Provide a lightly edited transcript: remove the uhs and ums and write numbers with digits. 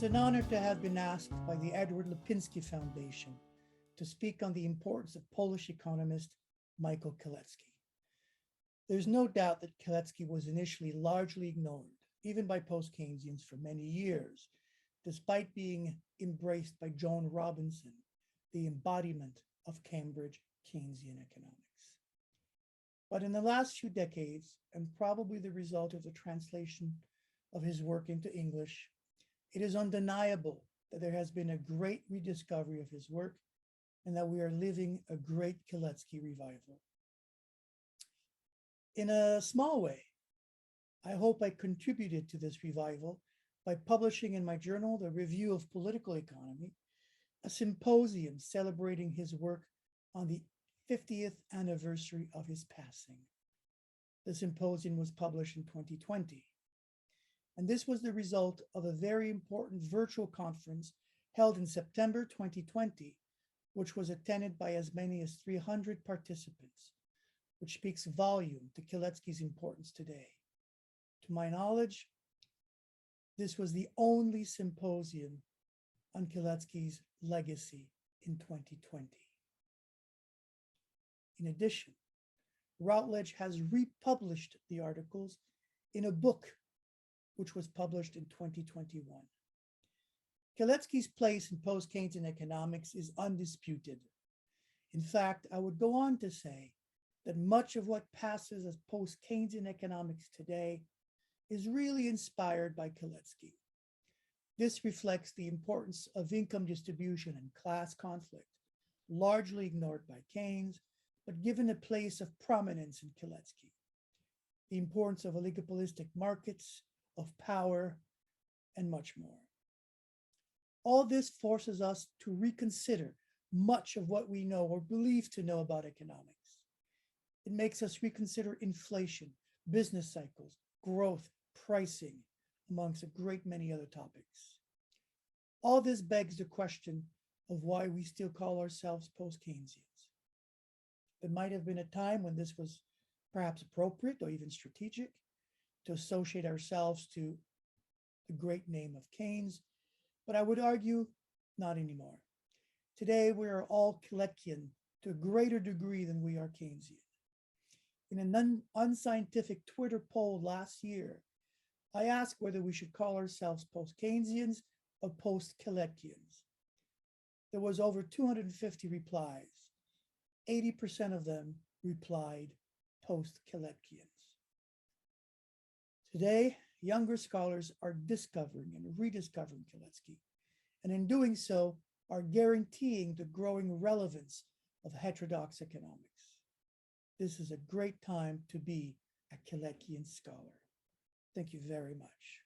It's an honor to have been asked by the Edward Lipinski Foundation to speak on the importance of Polish economist Michał Kalecki. There's no doubt that Kalecki was initially largely ignored, even by post-Keynesians for many years, despite being embraced by Joan Robinson, the embodiment of Cambridge Keynesian economics. But in the last few decades, and probably the result of the translation of his work into English, it is undeniable that there has been a great rediscovery of his work and that we are living a great Kalecki revival. In a small way, I hope I contributed to this revival by publishing in my journal, The Review of Political Economy, a symposium celebrating his work on the 50th anniversary of his passing. The symposium was published in 2020. And this was the result of a very important virtual conference held in September 2020, which was attended by as many as 300 participants, which speaks volume to Kalecki's importance today. To my knowledge, this was the only symposium on Kalecki's legacy in 2020. In addition, Routledge has republished the articles in a book which was published in 2021. Kalecki's place in post-Keynesian economics is undisputed. In fact, I would go on to say that much of what passes as post-Keynesian economics today is really inspired by Kalecki. This reflects the importance of income distribution and class conflict, largely ignored by Keynes, but given a place of prominence in Kalecki. The importance of oligopolistic markets, of power, and much more. All this forces us to reconsider much of what we know or believe to know about economics. It makes us reconsider inflation, business cycles, growth, pricing, amongst a great many other topics. All this begs the question of why we still call ourselves post-Keynesians. There might have been a time when this was perhaps appropriate or even strategic to associate ourselves to the great name of Keynes, but I would argue not anymore. Today, we are all Kaleckian to a greater degree than we are Keynesian. In an unscientific Twitter poll last year, I asked whether we should call ourselves post-Keynesians or post-Kaleckians. There was over 250 replies. 80% of them replied post-Kaleckians. Today, younger scholars are discovering and rediscovering Kalecki, and in doing so, are guaranteeing the growing relevance of heterodox economics. This is a great time to be a Kaleckian scholar. Thank you very much.